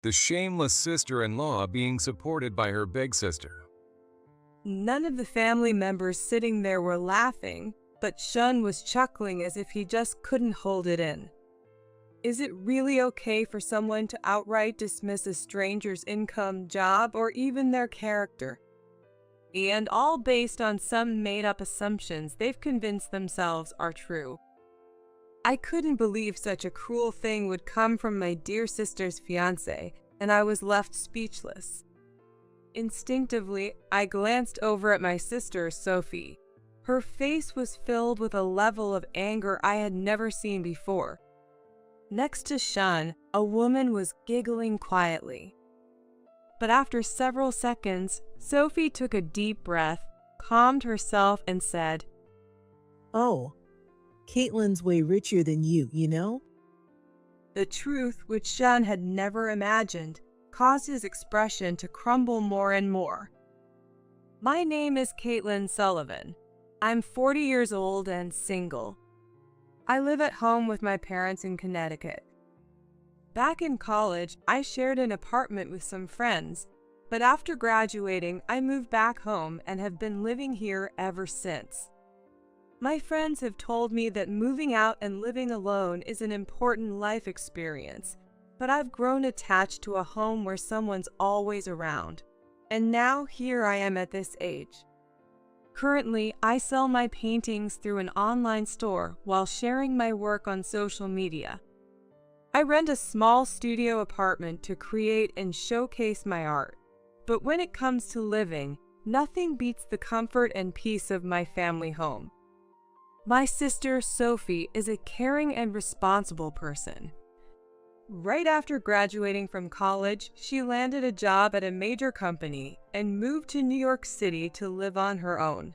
the shameless sister-in-law being supported by her big sister. None of the family members sitting there were laughing, but Shun was chuckling as if he just couldn't hold it in. Is it really okay for someone to outright dismiss a stranger's income, job, or even their character? And all based on some made-up assumptions they've convinced themselves are true. I couldn't believe such a cruel thing would come from my dear sister's fiance, and I was left speechless. Instinctively, I glanced over at my sister, Sophie. Her face was filled with a level of anger I had never seen before. Next to Shun, a woman was giggling quietly. But after several seconds, Sophie took a deep breath, calmed herself, and said, Oh, Caitlin's way richer than you know? the truth, which Shun had never imagined, caused his expression to crumble more and more. My name is Caitlin Sullivan. I'm 40 years old and single. I live at home with my parents in Connecticut. Back in college, I shared an apartment with some friends, but after graduating, I moved back home and have been living here ever since. My friends have told me that moving out and living alone is an important life experience, but I've grown attached to a home where someone's always around. And now here I am at this age. Currently, I sell my paintings through an online store while sharing my work on social media. I rent a small studio apartment to create and showcase my art. But when it comes to living, nothing beats the comfort and peace of my family home. My sister, Sophie, is a caring and responsible person. Right after graduating from college, she landed a job at a major company and moved to New York City to live on her own.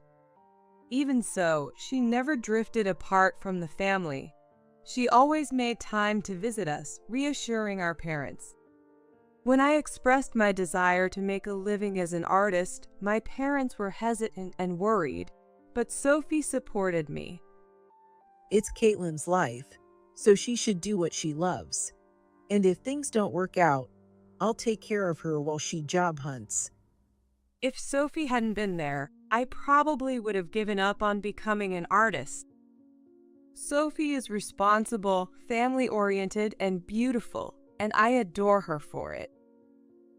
Even so, she never drifted apart from the family. She always made time to visit us, reassuring our parents. When I expressed my desire to make a living as an artist, my parents were hesitant and worried, but Sophie supported me. It's Caitlin's life, so she should do what she loves. And if things don't work out, I'll take care of her while she job hunts. If Sophie hadn't been there, I probably would have given up on becoming an artist. Sophie is responsible, family-oriented, and beautiful, and I adore her for it.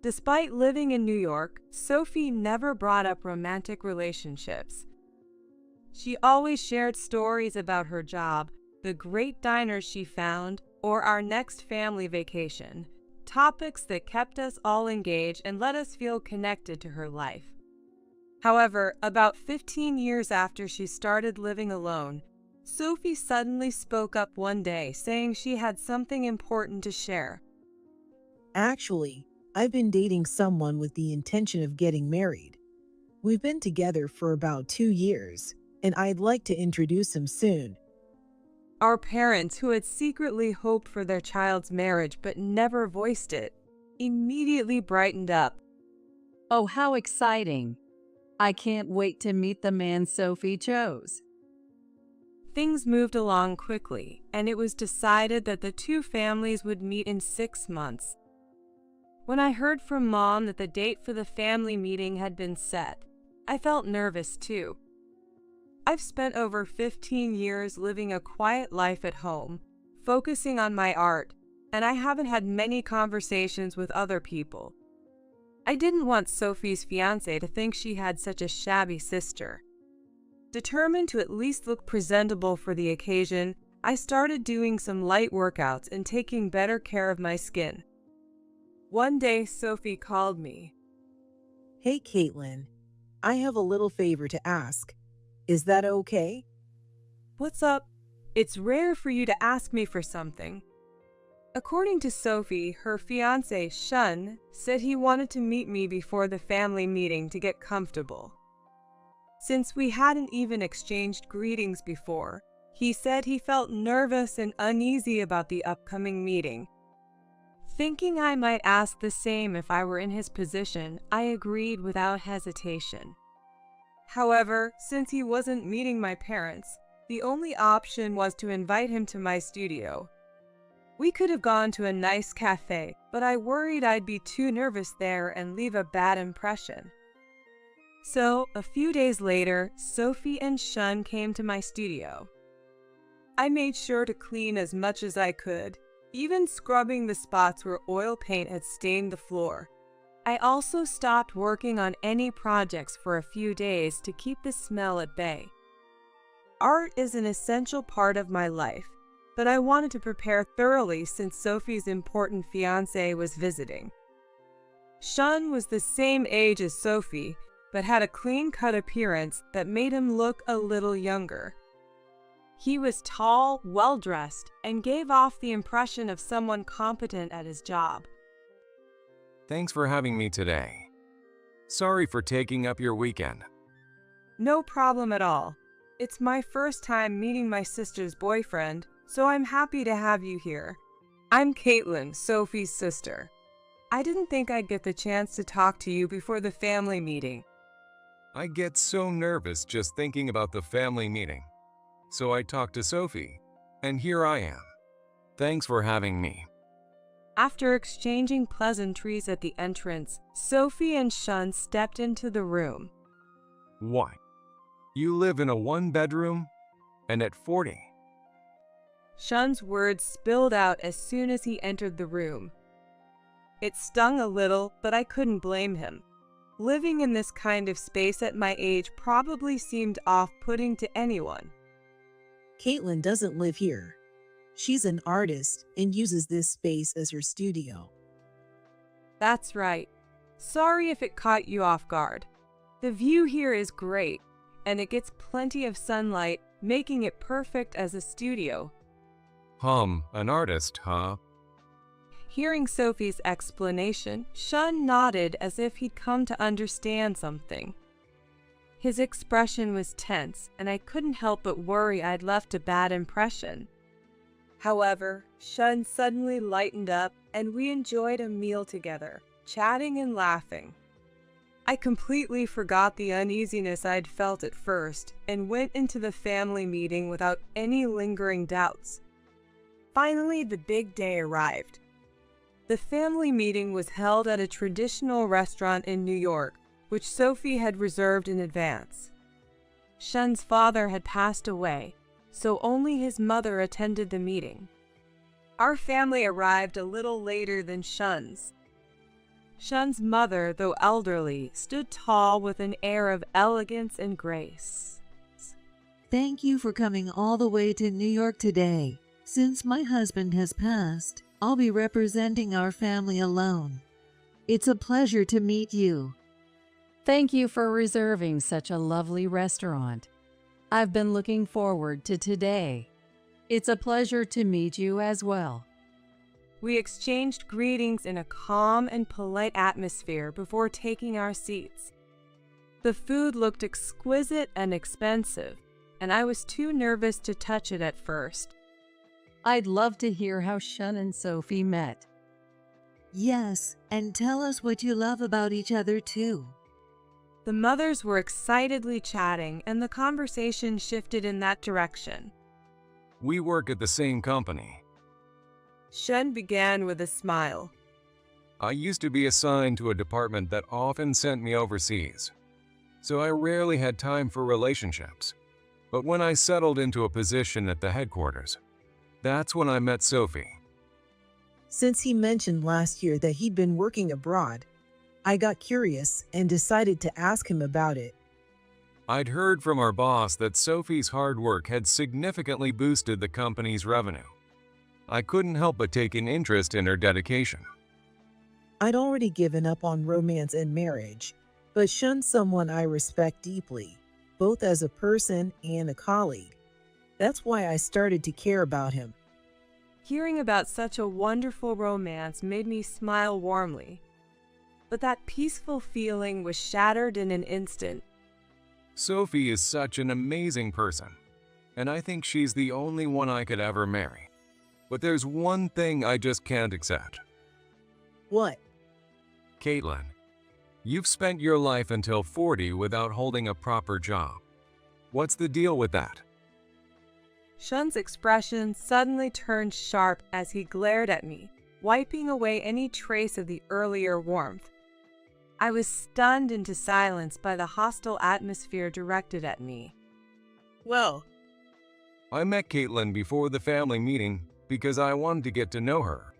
Despite living in New York, Sophie never brought up romantic relationships. She always shared stories about her job, the great diners she found, or our next family vacation, topics that kept us all engaged and let us feel connected to her life. However, about 15 years after she started living alone, Sophie suddenly spoke up one day saying she had something important to share. Actually, I've been dating someone with the intention of getting married. We've been together for about 2 years, and I'd like to introduce him soon. Our parents, who had secretly hoped for their child's marriage but never voiced it, immediately brightened up. Oh, how exciting! I can't wait to meet the man Sophie chose. Things moved along quickly, and it was decided that the two families would meet in 6 months. When I heard from Mom that the date for the family meeting had been set, I felt nervous too. I've spent over 15 years living a quiet life at home, focusing on my art, and I haven't had many conversations with other people. I didn't want Sophie's fiance to think she had such a shabby sister. Determined to at least look presentable for the occasion, I started doing some light workouts and taking better care of my skin. One day, Sophie called me. Hey, Caitlin, I have a little favor to ask. Is that okay? What's up? It's rare for you to ask me for something. According to Sophie, her fiancé, Shun, said he wanted to meet me before the family meeting to get comfortable. Since we hadn't even exchanged greetings before, he said he felt nervous and uneasy about the upcoming meeting. Thinking I might ask the same if I were in his position, I agreed without hesitation. However, since he wasn't meeting my parents, the only option was to invite him to my studio. We could have gone to a nice cafe, but I worried I'd be too nervous there and leave a bad impression. So, a few days later, Sophie and Shun came to my studio. I made sure to clean as much as I could, even scrubbing the spots where oil paint had stained the floor. I also stopped working on any projects for a few days to keep the smell at bay. Art is an essential part of my life, but I wanted to prepare thoroughly since Sophie's important fiancé was visiting. Shun was the same age as Sophie, but had a clean-cut appearance that made him look a little younger. He was tall, well-dressed, and gave off the impression of someone competent at his job. Thanks for having me today. Sorry for taking up your weekend. No problem at all. It's my first time meeting my sister's boyfriend, so I'm happy to have you here. I'm Caitlin, Sophie's sister. I didn't think I'd get the chance to talk to you before the family meeting. I get so nervous just thinking about the family meeting. So I talked to Sophie, and here I am. Thanks for having me. After exchanging pleasantries at the entrance, Sophie and Shun stepped into the room. Why? You live in a one-bedroom? And at 40? Shun's words spilled out as soon as he entered the room. It stung a little, but I couldn't blame him. Living in this kind of space at my age probably seemed off-putting to anyone. Caitlin doesn't live here. She's an artist and uses this space as her studio. That's right. Sorry if it caught you off guard. The view here is great, and it gets plenty of sunlight, making it perfect as a studio. An artist, huh? Hearing Sophie's explanation, Shun nodded as if he'd come to understand something. His expression was tense, and I couldn't help but worry I'd left a bad impression. However, Shun suddenly lightened up, and we enjoyed a meal together, chatting and laughing. I completely forgot the uneasiness I'd felt at first, and went into the family meeting without any lingering doubts. Finally, the big day arrived. The family meeting was held at a traditional restaurant in New York, which Sophie had reserved in advance. Shun's father had passed away, so only his mother attended the meeting. Our family arrived a little later than Shun's. Shun's mother, though elderly, stood tall with an air of elegance and grace. Thank you for coming all the way to New York today. Since my husband has passed, I'll be representing our family alone. It's a pleasure to meet you. Thank you for reserving such a lovely restaurant. I've been looking forward to today. It's a pleasure to meet you as well. We exchanged greetings in a calm and polite atmosphere before taking our seats. The food looked exquisite and expensive, and I was too nervous to touch it at first. I'd love to hear how Shun and Sophie met. Yes, and tell us what you love about each other too. The mothers were excitedly chatting, and the conversation shifted in that direction. We work at the same company. Shun began with a smile. I used to be assigned to a department that often sent me overseas, so I rarely had time for relationships. But when I settled into a position at the headquarters, that's when I met Sophie. Since he mentioned last year that he'd been working abroad, I got curious and decided to ask him about it. I'd heard from our boss that Sophie's hard work had significantly boosted the company's revenue. I couldn't help but take an interest in her dedication. I'd already given up on romance and marriage, but Shun's someone I respect deeply, both as a person and a colleague. That's why I started to care about him. Hearing about such a wonderful romance made me smile warmly. But that peaceful feeling was shattered in an instant. Sophie is such an amazing person, and I think she's the only one I could ever marry. But there's one thing I just can't accept. What? Caitlin, you've spent your life until 40 without holding a proper job. What's the deal with that? Shun's expression suddenly turned sharp as he glared at me, wiping away any trace of the earlier warmth. I was stunned into silence by the hostile atmosphere directed at me. Well, I met Caitlin before the family meeting because I wanted to get to know her,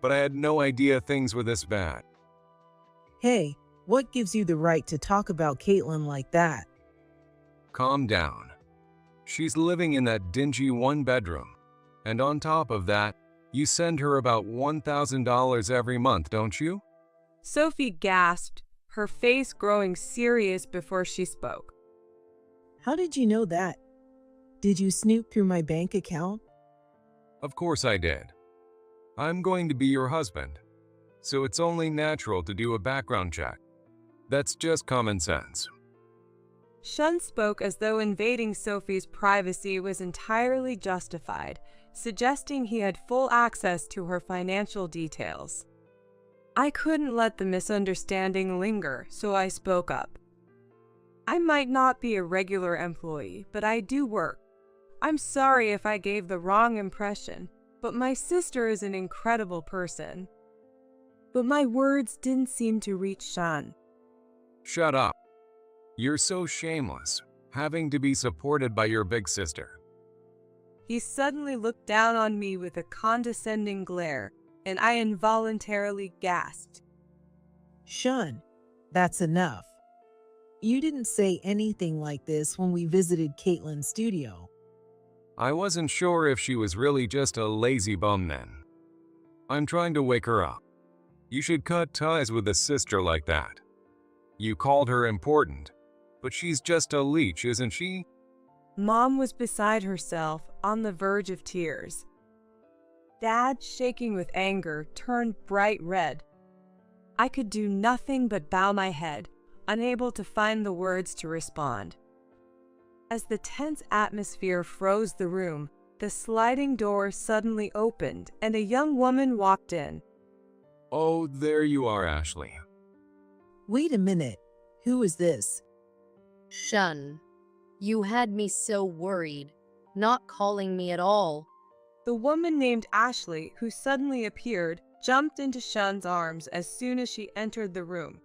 but I had no idea things were this bad. hey, what gives you the right to talk about Caitlin like that? Calm down. She's living in that dingy one-bedroom, and on top of that, you send her about $1,000 every month, don't you? Sophie gasped, her face growing serious before she spoke. How did you know that? Did you snoop through my bank account? Of course I did. I'm going to be your husband, so it's only natural to do a background check. That's just common sense. Shun spoke as though invading Sophie's privacy was entirely justified, suggesting he had full access to her financial details. I couldn't let the misunderstanding linger, so I spoke up. I might not be a regular employee, but I do work. I'm sorry if I gave the wrong impression, but my sister is an incredible person. But my words didn't seem to reach Shun. Shut up. You're so shameless, having to be supported by your big sister. He suddenly looked down on me with a condescending glare, and I involuntarily gasped. Shun, that's enough. You didn't say anything like this when we visited Caitlin's studio. I wasn't sure if she was really just a lazy bum then. I'm trying to wake her up. You should cut ties with a sister like that. You called her important, but she's just a leech, isn't she? Mom was beside herself, on the verge of tears. Dad, shaking with anger, turned bright red. I could do nothing but bow my head, unable to find the words to respond. As the tense atmosphere froze the room, the sliding door suddenly opened and a young woman walked in. Oh, there you are, Ashley. Wait a minute. Who is this? Shun, you had me so worried, not calling me at all. The woman named Ashley, who suddenly appeared, jumped into Shun's arms as soon as she entered the room.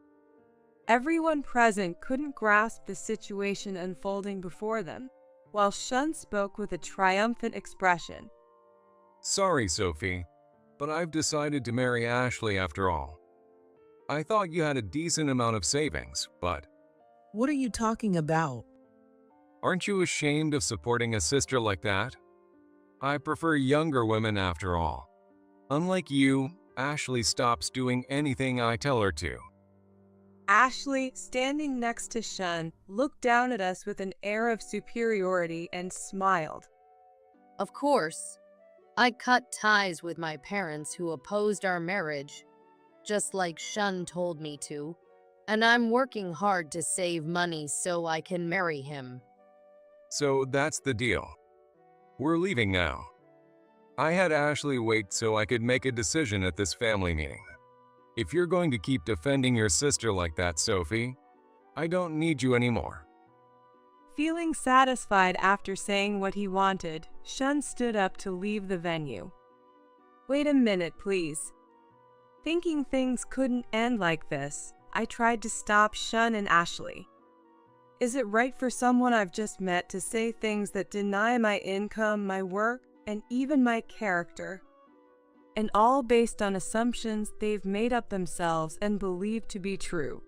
Everyone present couldn't grasp the situation unfolding before them, while Shun spoke with a triumphant expression. Sorry, Sophie, but I've decided to marry Ashley after all. I thought you had a decent amount of savings, but What are you talking about? aren't you ashamed of supporting a sister like that? I prefer younger women after all. Unlike you, Ashley stops doing anything I tell her to. Ashley, standing next to Shun, looked down at us with an air of superiority and smiled. Of course, I cut ties with my parents who opposed our marriage, just like Shun told me to, and I'm working hard to save money so I can marry him. So that's the deal. We're leaving now. I had Ashley wait so I could make a decision at this family meeting. If you're going to keep defending your sister like that, Sophie, I don't need you anymore. Feeling satisfied after saying what he wanted, Shun stood up to leave the venue. Wait a minute, please. Thinking things couldn't end like this, I tried to stop Shun and Ashley. Is it right for someone I've just met to say things that deny my income, my work, and even my character? And all based on assumptions they've made up themselves and believe to be true.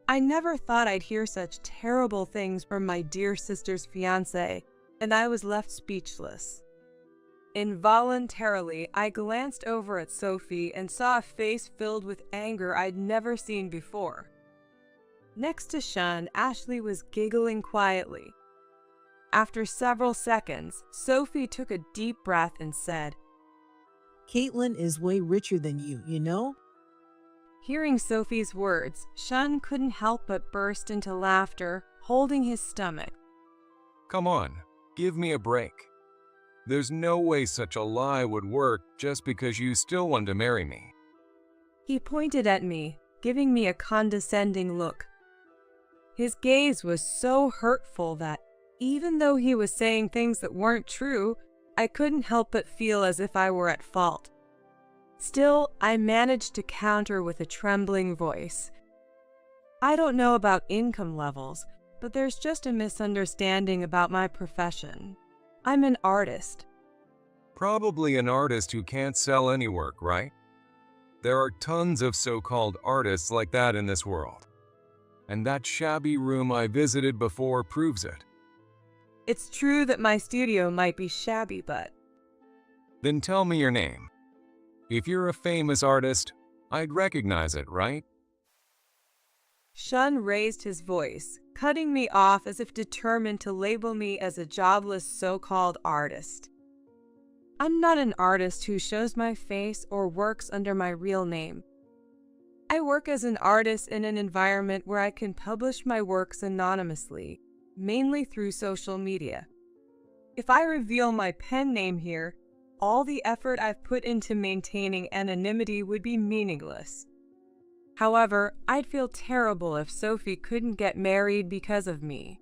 I never thought I'd hear such terrible things from my dear sister's fiance, and I was left speechless. Involuntarily, I glanced over at Sophie and saw a face filled with anger I'd never seen before. Next to Shun, Ashley was giggling quietly. After several seconds, Sophie took a deep breath and said, Caitlin is way richer than you know? Hearing Sophie's words, Shun couldn't help but burst into laughter, holding his stomach. Come on, give me a break. There's no way such a lie would work just because you still want to marry me. He pointed at me, giving me a condescending look. His gaze was so hurtful that, Even though he was saying things that weren't true, I couldn't help but feel as if I were at fault. Still, I managed to counter with a trembling voice. I don't know about income levels, but there's just a misunderstanding about my profession. I'm an artist. Probably an artist who can't sell any work, right? There are tons of so-called artists like that in this world. And that shabby room I visited before proves it. It's true that my studio might be shabby, but... Then tell me your name. If you're a famous artist, I'd recognize it, right? Shun raised his voice, cutting me off as if determined to label me as a jobless so-called artist. I'm not an artist who shows my face or works under my real name. I work as an artist in an environment where I can publish my works anonymously, mainly through social media. If I reveal my pen name here, all the effort I've put into maintaining anonymity would be meaningless. However, I'd feel terrible if Sophie couldn't get married because of me.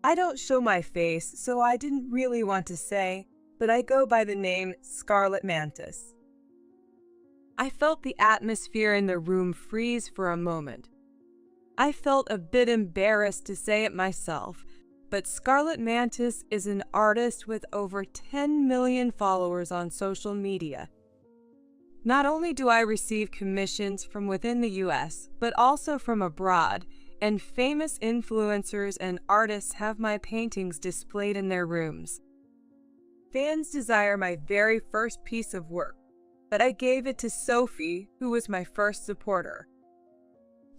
I don't show my face, so I didn't really want to say, but I go by the name Scarlet Mantis. I felt the atmosphere in the room freeze for a moment. I felt a bit embarrassed to say it myself, but Scarlet Mantis is an artist with over 10 million followers on social media. Not only do I receive commissions from within the US, but also from abroad, and famous influencers and artists have my paintings displayed in their rooms. Fans desire my very first piece of work, but I gave it to Sophie, who was my first supporter.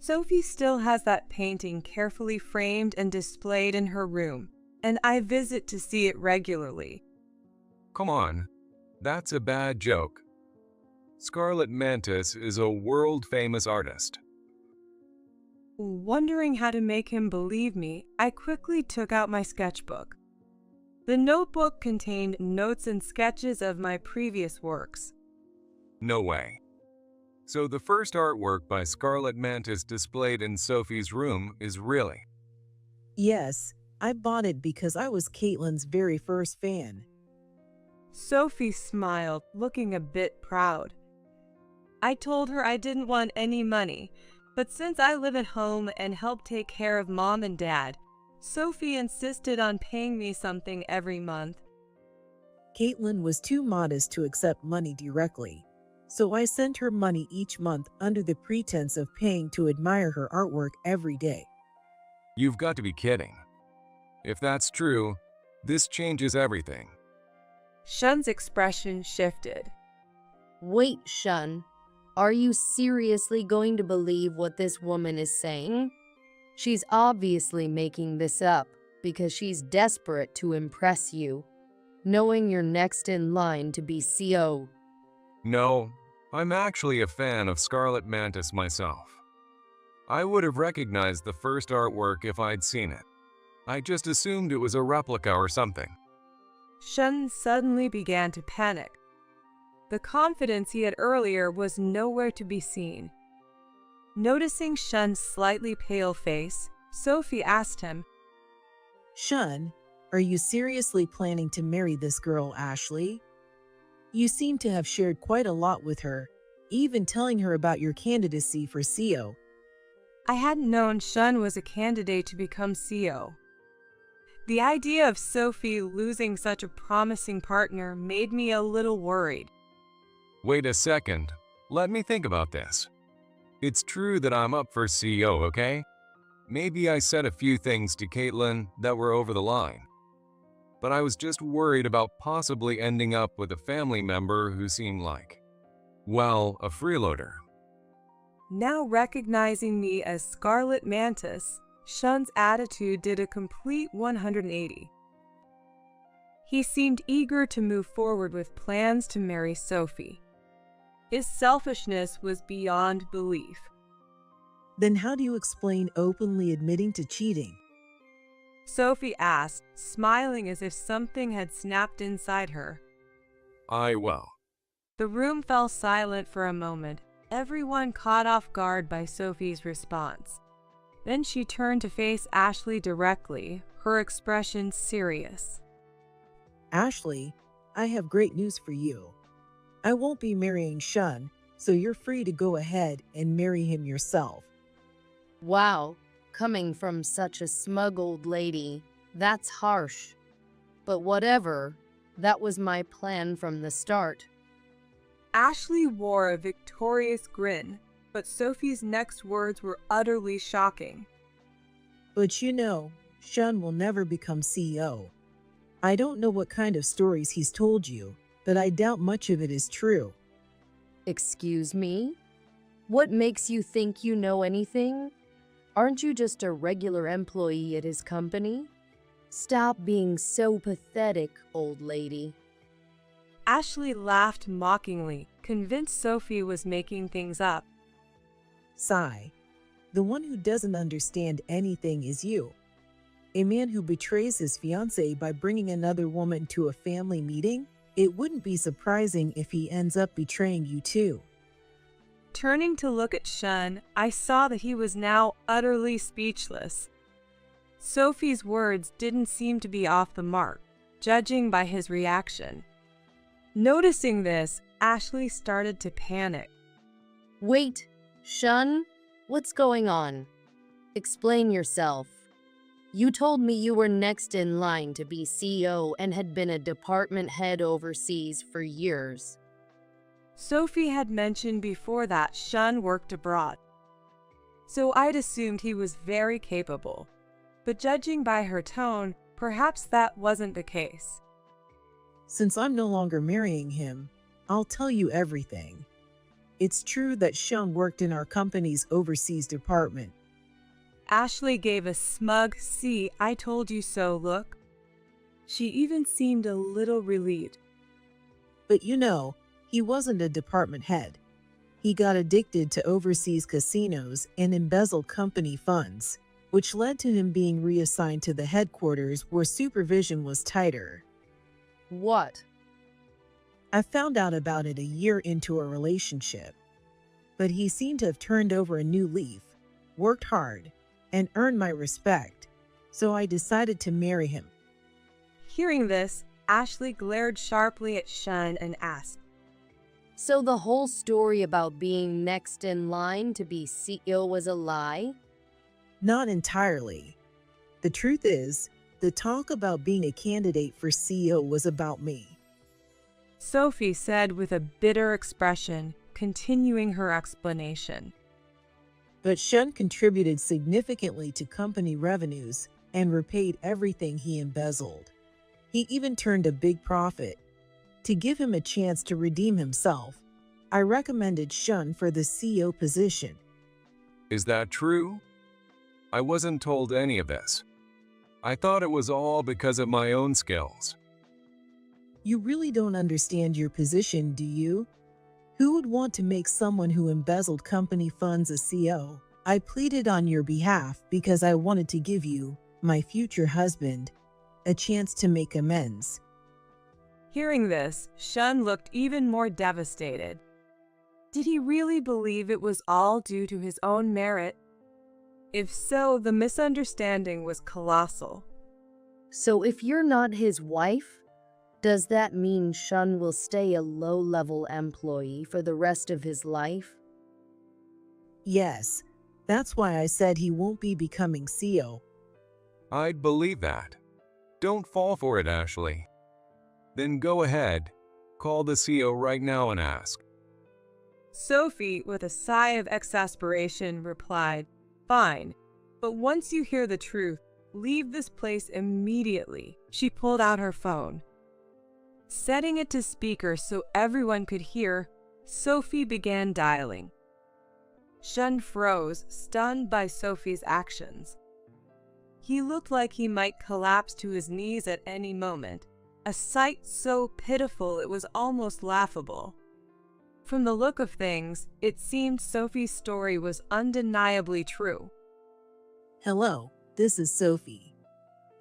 Sophie still has that painting carefully framed and displayed in her room, and I visit to see it regularly. Come on, that's a bad joke. Scarlet Mantis is a world-famous artist. Wondering how to make him believe me, I quickly took out my sketchbook. The notebook contained notes and sketches of my previous works. No way. So the first artwork by Scarlet Mantis displayed in Sophie's room is really... Yes, I bought it because I was Caitlin's very first fan. Sophie smiled, looking a bit proud. I told her I didn't want any money, but since I live at home and help take care of Mom and Dad, Sophie insisted on paying me something every month. Caitlin was too modest to accept money directly, so I sent her money each month under the pretense of paying to admire her artwork every day. You've got to be kidding. If that's true, this changes everything. Shun's expression shifted. Wait, Shun. Are you seriously going to believe what this woman is saying? She's obviously making this up because she's desperate to impress you, knowing you're next in line to be CO. No, I'm actually a fan of Scarlet Mantis myself. I would have recognized the first artwork if I'd seen it. I just assumed it was a replica or something. Shun suddenly began to panic. The confidence he had earlier was nowhere to be seen. Noticing Shun's slightly pale face, Sophie asked him, Shun, are you seriously planning to marry this girl, Ashley? You seem to have shared quite a lot with her, even telling her about your candidacy for CO. I hadn't known Shun was a candidate to become CO. The idea of Sophie losing such a promising partner made me a little worried. Wait a second, let me think about this. It's true that I'm up for CO, okay? Maybe I said a few things to Caitlin that were over the line. But I was just worried about possibly ending up with a family member who seemed like, well, a freeloader. Now recognizing me as Scarlet Mantis, Shun's attitude did a complete 180. He seemed eager to move forward with plans to marry Sophie. His selfishness was beyond belief. Then how do you explain openly admitting to cheating? Sophie asked, smiling as if something had snapped inside her. Well. The room fell silent for a moment, everyone caught off guard by Sophie's response. Then she turned to face Ashley directly, her expression serious. Ashley, I have great news for you. I won't be marrying Shun, so you're free to go ahead and marry him yourself. Wow, coming from such a smug old lady, that's harsh. But whatever, that was my plan from the start. Ashley wore a victorious grin, but Sophie's next words were utterly shocking. But you know, Shun will never become CEO. I don't know what kind of stories he's told you, but I doubt much of it is true. Excuse me? What makes you think you know anything? Aren't you just a regular employee at his company? Stop being so pathetic, old lady. Ashley laughed mockingly, convinced Sophie was making things up. Sigh. The one who doesn't understand anything is you. A man who betrays his fiancée by bringing another woman to a family meeting? It wouldn't be surprising if he ends up betraying you too. Turning to look at Shun, I saw that he was now utterly speechless. Sophie's words didn't seem to be off the mark, judging by his reaction. Noticing this, Ashley started to panic. Wait, Shun? What's going on? Explain yourself. You told me you were next in line to be CEO and had been a department head overseas for years. Sophie had mentioned before that Shun worked abroad, so I'd assumed he was very capable. But judging by her tone, perhaps that wasn't the case. Since I'm no longer marrying him, I'll tell you everything. It's true that Shun worked in our company's overseas department. Ashley gave a smug "see, I told you so" look. She even seemed a little relieved. But you know, he wasn't a department head. He got addicted to overseas casinos and embezzled company funds, which led to him being reassigned to the headquarters where supervision was tighter. What? I found out about it a year into a relationship. But he seemed to have turned over a new leaf, worked hard, and earned my respect, so I decided to marry him. Hearing this, Ashley glared sharply at Shun and asked, So the whole story about being next in line to be CEO was a lie? Not entirely. The truth is, the talk about being a candidate for CEO was about me. Sophie said with a bitter expression, continuing her explanation. But Shun contributed significantly to company revenues and repaid everything he embezzled. He even turned a big profit. To give him a chance to redeem himself, I recommended Shun for the CEO position. Is that true? I wasn't told any of this. I thought it was all because of my own skills. You really don't understand your position, do you? Who would want to make someone who embezzled company funds a CEO? I pleaded on your behalf because I wanted to give you, my future husband, a chance to make amends. Hearing this, Shun looked even more devastated. Did he really believe it was all due to his own merit? If so, the misunderstanding was colossal. So if you're not his wife, does that mean Shun will stay a low-level employee for the rest of his life? Yes, that's why I said he won't be becoming CEO. I'd believe that. Don't fall for it, Ashley. Then go ahead, call the CEO right now and ask. Sophie, with a sigh of exasperation, replied, Fine, but once you hear the truth, leave this place immediately. She pulled out her phone. Setting it to speaker so everyone could hear, Sophie began dialing. Shun froze, stunned by Sophie's actions. He looked like he might collapse to his knees at any moment, a sight so pitiful it was almost laughable. From the look of things, it seemed Sophie's story was undeniably true. Hello, this is Sophie.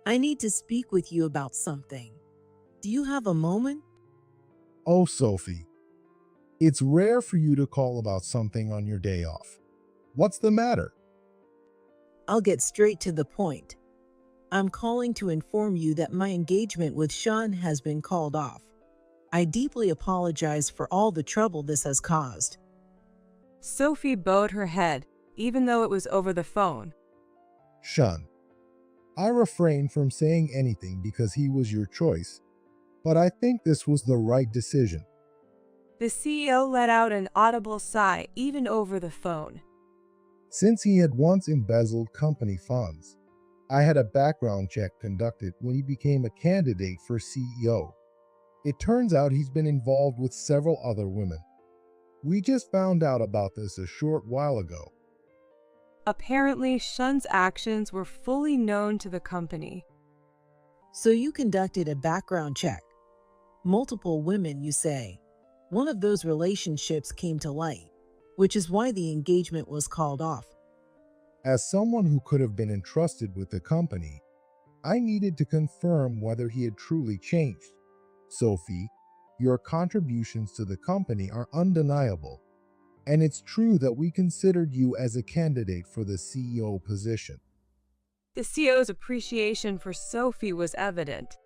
I need to speak with you about something. Do you have a moment? Oh, Sophie, it's rare for you to call about something on your day off. What's the matter? I'll get straight to the point. I'm calling to inform you that my engagement with Sean has been called off. I deeply apologize for all the trouble this has caused. Sophie bowed her head, even though it was over the phone. Shun, I refrained from saying anything because he was your choice, but I think this was the right decision. The CEO let out an audible sigh, even over the phone. Since he had once embezzled company funds, I had a background check conducted when he became a candidate for CEO. It turns out he's been involved with several other women. We just found out about this a short while ago. Apparently, Shun's actions were fully known to the company. So you conducted a background check. Multiple women, you say. One of those relationships came to light, which is why the engagement was called off. As someone who could have been entrusted with the company, I needed to confirm whether he had truly changed. Sophie, your contributions to the company are undeniable, and it's true that we considered you as a candidate for the CEO position. The CEO's appreciation for Sophie was evident.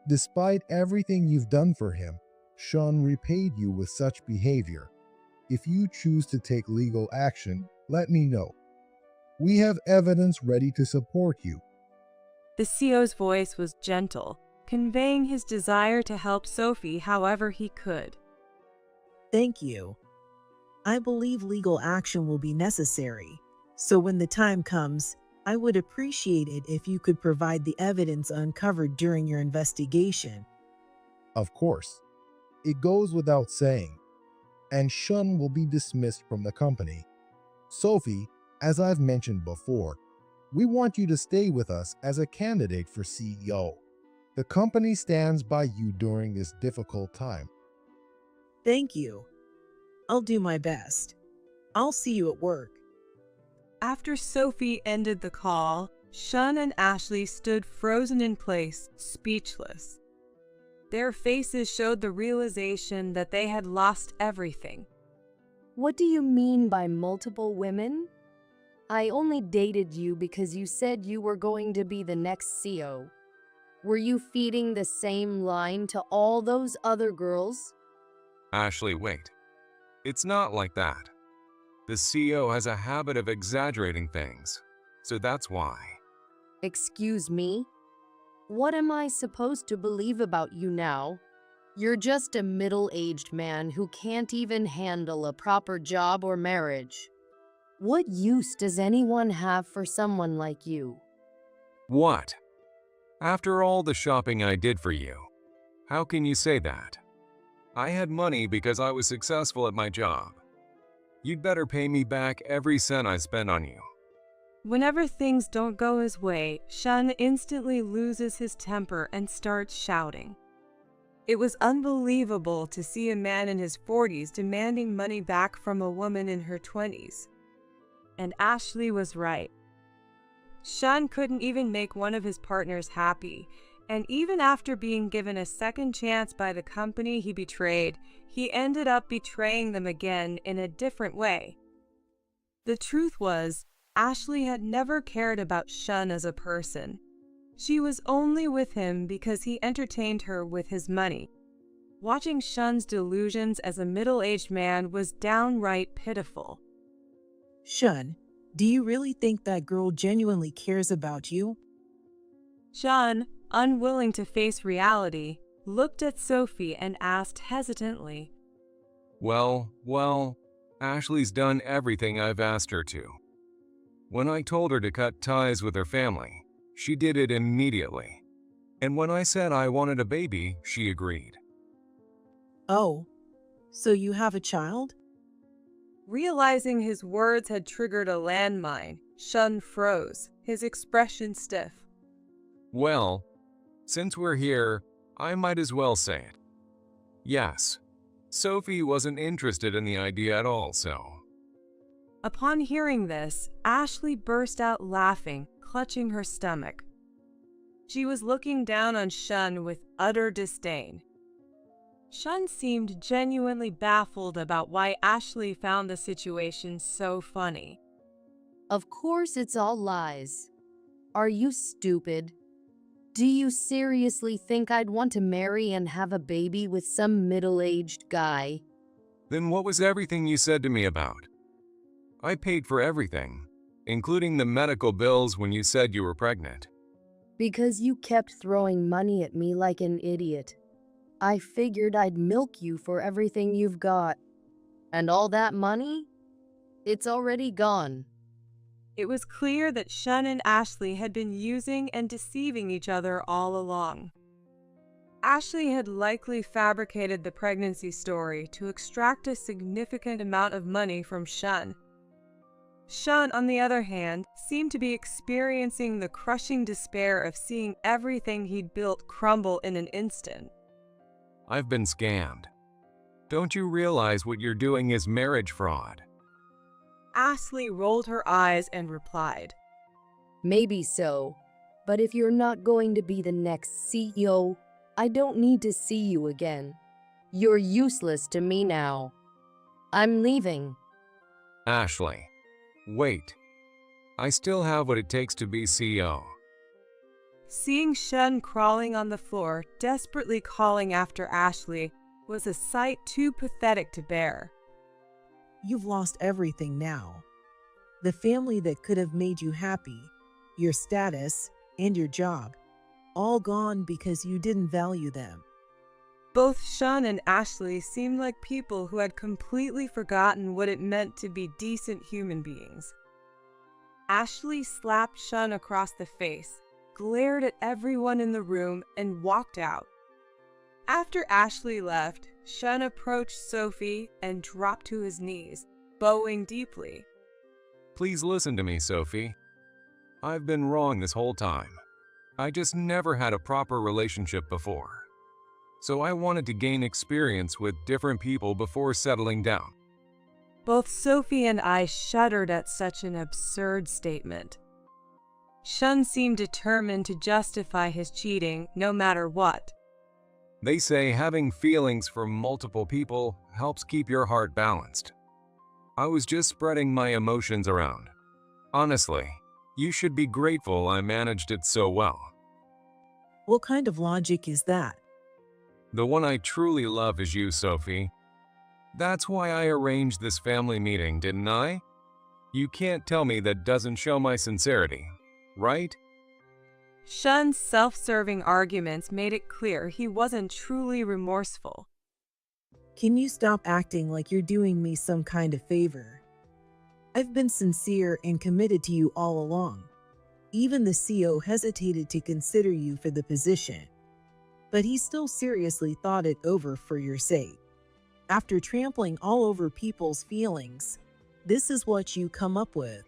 Despite everything you've done for him, Sean repaid you with such behavior. If you choose to take legal action, let me know. We have evidence ready to support you. The CEO's voice was gentle, conveying his desire to help Sophie however he could. Thank you. I believe legal action will be necessary, so when the time comes, I would appreciate it if you could provide the evidence uncovered during your investigation. Of course. It goes without saying. And Shun will be dismissed from the company. Sophie, as I've mentioned before, we want you to stay with us as a candidate for CEO. The company stands by you during this difficult time. Thank you. I'll do my best. I'll see you at work. After Sophie ended the call, Shun and Ashley stood frozen in place, speechless. Their faces showed the realization that they had lost everything. What do you mean by multiple women? I only dated you because you said you were going to be the next CEO. Were you feeding the same line to all those other girls? Ashley, wait. It's not like that. The CEO has a habit of exaggerating things, so that's why. Excuse me? What am I supposed to believe about you now? You're just a middle-aged man who can't even handle a proper job or marriage. What use does anyone have for someone like you? What? After all the shopping I did for you, how can you say that? I had money because I was successful at my job. You'd better pay me back every cent I spent on you. Whenever things don't go his way, Shun instantly loses his temper and starts shouting. It was unbelievable to see a man in his 40s demanding money back from a woman in her 20s. And Ashley was right. Shun couldn't even make one of his partners happy, and even after being given a second chance by the company he betrayed, he ended up betraying them again in a different way. The truth was, Ashley had never cared about Shun as a person. She was only with him because he entertained her with his money. Watching Shun's delusions as a middle-aged man was downright pitiful. Shun, do you really think that girl genuinely cares about you? Shun, unwilling to face reality, looked at Sophie and asked hesitantly, Well, Ashley's done everything I've asked her to. When I told her to cut ties with her family, she did it immediately. And when I said I wanted a baby, she agreed. Oh, so you have a child? Realizing his words had triggered a landmine, Shun froze, his expression stiff. Well, since we're here, I might as well say it. Yes, Sophie wasn't interested in the idea at all, so. Upon hearing this, Ashley burst out laughing, clutching her stomach. She was looking down on Shun with utter disdain. Shun seemed genuinely baffled about why Ashley found the situation so funny. Of course it's all lies. Are you stupid? Do you seriously think I'd want to marry and have a baby with some middle-aged guy? Then what was everything you said to me about? I paid for everything, including the medical bills when you said you were pregnant. Because you kept throwing money at me like an idiot. I figured I'd milk you for everything you've got. And all that money? It's already gone. It was clear that Shun and Ashley had been using and deceiving each other all along. Ashley had likely fabricated the pregnancy story to extract a significant amount of money from Shun. Shun, on the other hand, seemed to be experiencing the crushing despair of seeing everything he'd built crumble in an instant. I've been scammed. Don't you realize what you're doing is marriage fraud? Ashley rolled her eyes and replied, Maybe so, but if you're not going to be the next CEO, I don't need to see you again. You're useless to me now. I'm leaving. Ashley, wait. I still have what it takes to be CEO. Seeing Shun crawling on the floor, desperately calling after Ashley, was a sight too pathetic to bear. You've lost everything now. The family that could have made you happy, your status, and your job, all gone because you didn't value them. Both Shun and Ashley seemed like people who had completely forgotten what it meant to be decent human beings. Ashley slapped Shun across the face, glared at everyone in the room, and walked out. After Ashley left, Shun approached Sophie and dropped to his knees, bowing deeply. Please listen to me, Sophie. I've been wrong this whole time. I just never had a proper relationship before. So I wanted to gain experience with different people before settling down. Both Sophie and I shuddered at such an absurd statement. Shun seemed determined to justify his cheating no matter what. They say having feelings for multiple people helps keep your heart balanced. I was just spreading my emotions around. Honestly, you should be grateful I managed it so well. What kind of logic is that? The one I truly love is you, Sophie. That's why I arranged this family meeting, didn't I? You can't tell me that doesn't show my sincerity, right? Shun's self-serving arguments made it clear he wasn't truly remorseful. Can you stop acting like you're doing me some kind of favor? I've been sincere and committed to you all along. Even the CEO hesitated to consider you for the position, but he still seriously thought it over for your sake. After trampling all over people's feelings, this is what you come up with.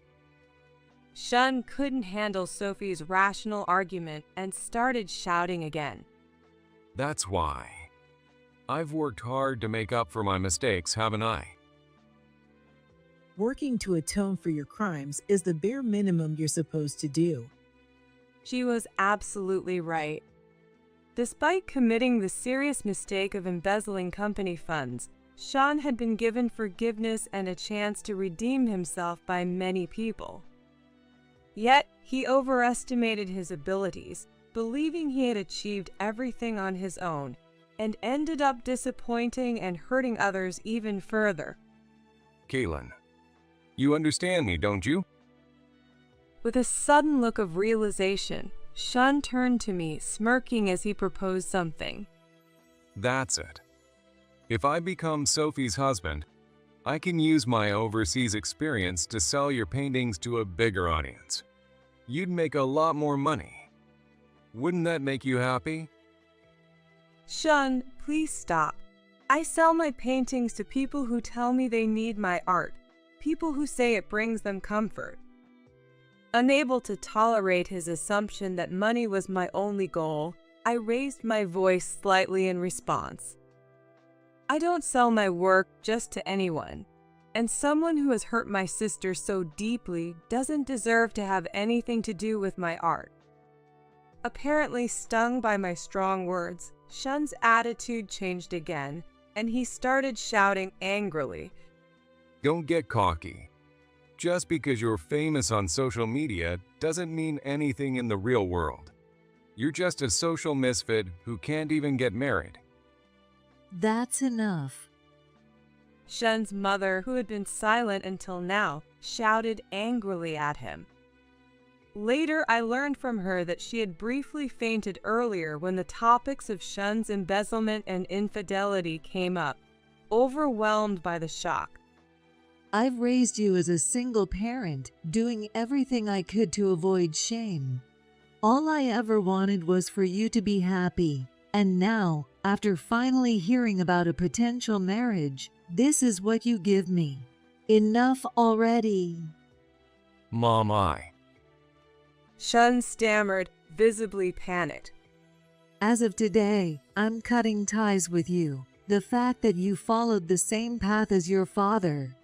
Shun couldn't handle Sophie's rational argument and started shouting again. That's why. I've worked hard to make up for my mistakes, haven't I? Working to atone for your crimes is the bare minimum you're supposed to do. She was absolutely right. Despite committing the serious mistake of embezzling company funds, Shun had been given forgiveness and a chance to redeem himself by many people. Yet, he overestimated his abilities, believing he had achieved everything on his own, and ended up disappointing and hurting others even further. Caitlin, you understand me, don't you? With a sudden look of realization, Shun turned to me, smirking as he proposed something. That's it. If I become Sophie's husband, I can use my overseas experience to sell your paintings to a bigger audience. You'd make a lot more money. Wouldn't that make you happy? Shun, please stop. I sell my paintings to people who tell me they need my art, people who say it brings them comfort. Unable to tolerate his assumption that money was my only goal, I raised my voice slightly in response. I don't sell my work just to anyone, and someone who has hurt my sister so deeply doesn't deserve to have anything to do with my art. Apparently stung by my strong words, Shun's attitude changed again, and he started shouting angrily. Don't get cocky. Just because you're famous on social media doesn't mean anything in the real world. You're just a social misfit who can't even get married. That's enough. Shun's mother, who had been silent until now, shouted angrily at him. Later, I learned from her that she had briefly fainted earlier when the topics of Shun's embezzlement and infidelity came up, overwhelmed by the shock. I've raised you as a single parent, doing everything I could to avoid shame. All I ever wanted was for you to be happy. And now, after finally hearing about a potential marriage, this is what you give me. Enough already. Mom, Shun stammered, visibly panicked. As of today, I'm cutting ties with you. The fact that you followed the same path as your father.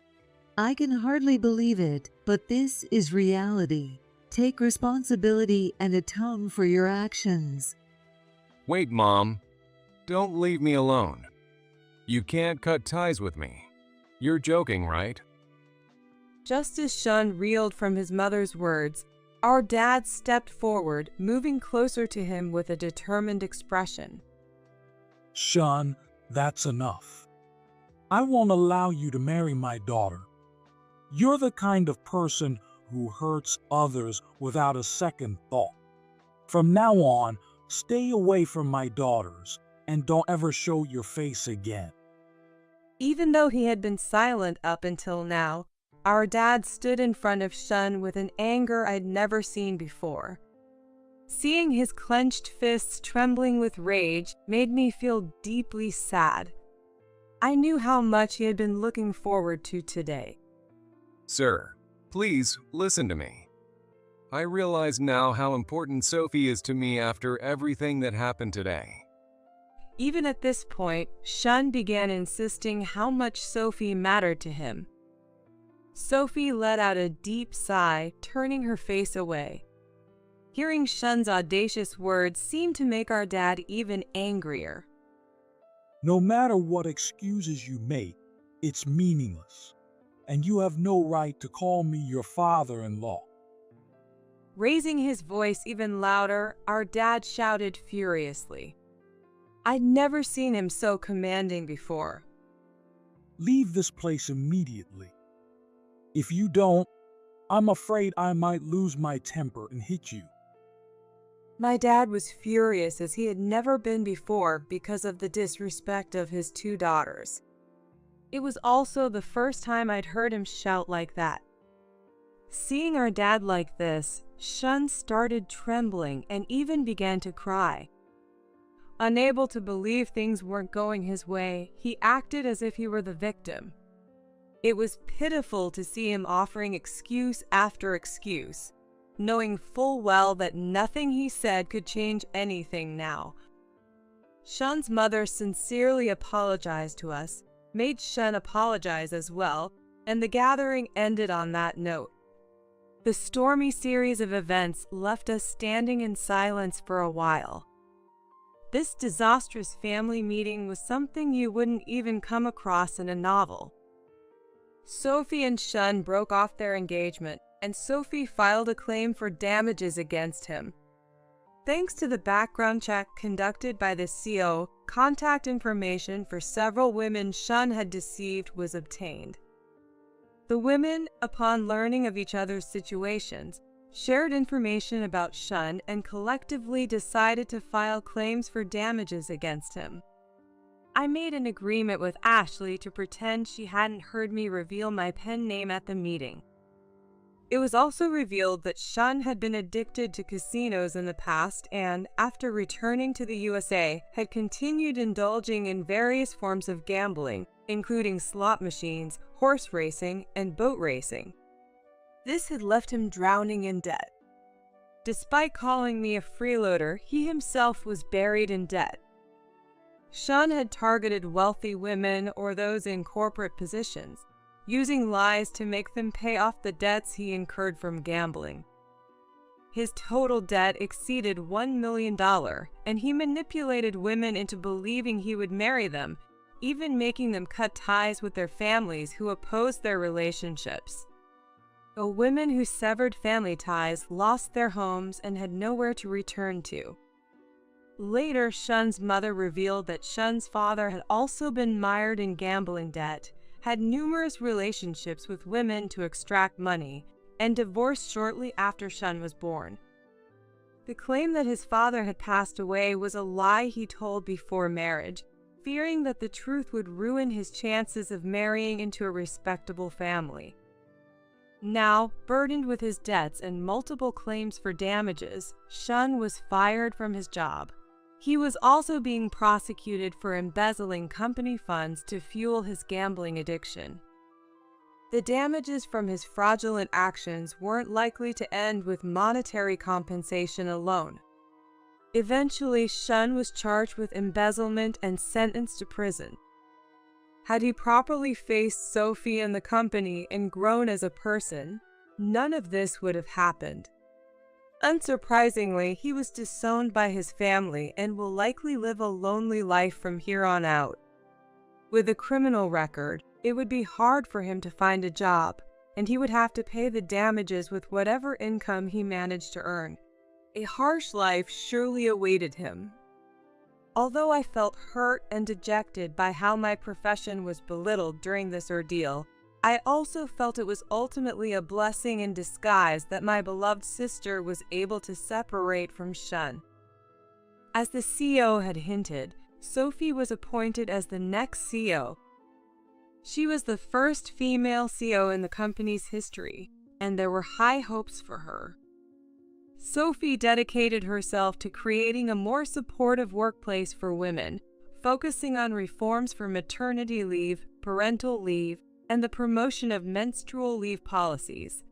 I can hardly believe it, but this is reality. Take responsibility and atone for your actions. Wait, Mom. Don't leave me alone. You can't cut ties with me. You're joking, right? Just as Shun reeled from his mother's words, our dad stepped forward, moving closer to him with a determined expression. Shun, that's enough. I won't allow you to marry my daughter. You're the kind of person who hurts others without a second thought. From now on, stay away from my daughters and don't ever show your face again. Even though he had been silent up until now, our dad stood in front of Shun with an anger I'd never seen before. Seeing his clenched fists trembling with rage made me feel deeply sad. I knew how much he had been looking forward to today. Sir, please listen to me. I realize now how important Sophie is to me after everything that happened today. Even at this point, Shun began insisting how much Sophie mattered to him. Sophie let out a deep sigh, turning her face away. Hearing Shun's audacious words seemed to make our dad even angrier. No matter what excuses you make, it's meaningless, and you have no right to call me your father-in-law. Raising his voice even louder, our dad shouted furiously. I'd never seen him so commanding before. Leave this place immediately. If you don't, I'm afraid I might lose my temper and hit you. My dad was furious as he had never been before because of the disrespect of his two daughters. It was also the first time I'd heard him shout like that. Seeing our dad like this, Shun started trembling and even began to cry. Unable to believe things weren't going his way, he acted as if he were the victim. It was pitiful to see him offering excuse after excuse, knowing full well that nothing he said could change anything now. Shun's mother sincerely apologized to us, made Shun apologize as well, and the gathering ended on that note. The stormy series of events left us standing in silence for a while. This disastrous family meeting was something you wouldn't even come across in a novel. Sophie and Shun broke off their engagement, and Sophie filed a claim for damages against him. Thanks to the background check conducted by the CO, contact information for several women Shun had deceived was obtained. The women, upon learning of each other's situations, shared information about Shun and collectively decided to file claims for damages against him. I made an agreement with Ashley to pretend she hadn't heard me reveal my pen name at the meeting. It was also revealed that Shun had been addicted to casinos in the past and, after returning to the USA, had continued indulging in various forms of gambling, including slot machines, horse racing, and boat racing. This had left him drowning in debt. Despite calling me a freeloader, he himself was buried in debt. Shun had targeted wealthy women or those in corporate positions, using lies to make them pay off the debts he incurred from gambling. His total debt exceeded $1 million, and he manipulated women into believing he would marry them, even making them cut ties with their families who opposed their relationships. women who severed family ties, lost their homes, and had nowhere to return to. Later, Shun's mother revealed that Shun's father had also been mired in gambling debt, had numerous relationships with women to extract money, and divorced shortly after Shun was born. The claim that his father had passed away was a lie he told before marriage, fearing that the truth would ruin his chances of marrying into a respectable family. Now, burdened with his debts and multiple claims for damages, Shun was fired from his job. He was also being prosecuted for embezzling company funds to fuel his gambling addiction. The damages from his fraudulent actions weren't likely to end with monetary compensation alone. Eventually, Shun was charged with embezzlement and sentenced to prison. Had he properly faced Sophie and the company and grown as a person, none of this would have happened. Unsurprisingly, he was disowned by his family and will likely live a lonely life from here on out. With a criminal record, it would be hard for him to find a job, and he would have to pay the damages with whatever income he managed to earn. A harsh life surely awaited him. Although I felt hurt and dejected by how my profession was belittled during this ordeal, I also felt it was ultimately a blessing in disguise that my beloved sister was able to separate from Shun. As the CEO had hinted, Sophie was appointed as the next CEO. She was the first female CEO in the company's history, and there were high hopes for her. Sophie dedicated herself to creating a more supportive workplace for women, focusing on reforms for maternity leave, parental leave, and the promotion of menstrual leave policies.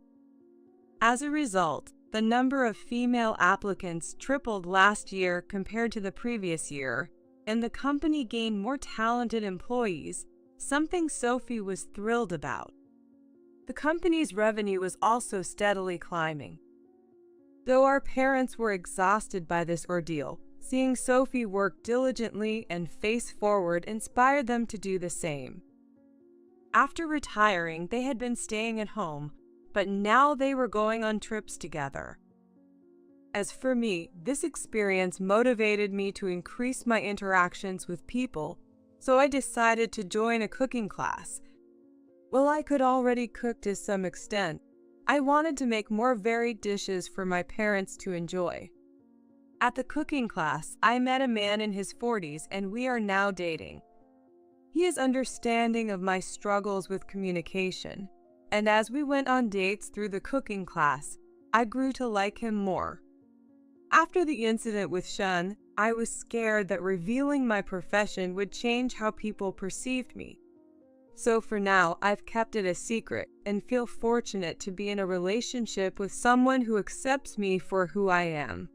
As a result, the number of female applicants tripled last year compared to the previous year, and the company gained more talented employees, something Sophie was thrilled about. The company's revenue was also steadily climbing. Though our parents were exhausted by this ordeal, seeing Sophie work diligently and face forward inspired them to do the same. After retiring, they had been staying at home, but now they were going on trips together. As for me, this experience motivated me to increase my interactions with people, so I decided to join a cooking class. While I could already cook to some extent, I wanted to make more varied dishes for my parents to enjoy. At the cooking class, I met a man in his 40s and we are now dating. He is understanding of my struggles with communication, and as we went on dates through the cooking class, I grew to like him more. After the incident with Shun, I was scared that revealing my profession would change how people perceived me. So for now, I've kept it a secret and feel fortunate to be in a relationship with someone who accepts me for who I am.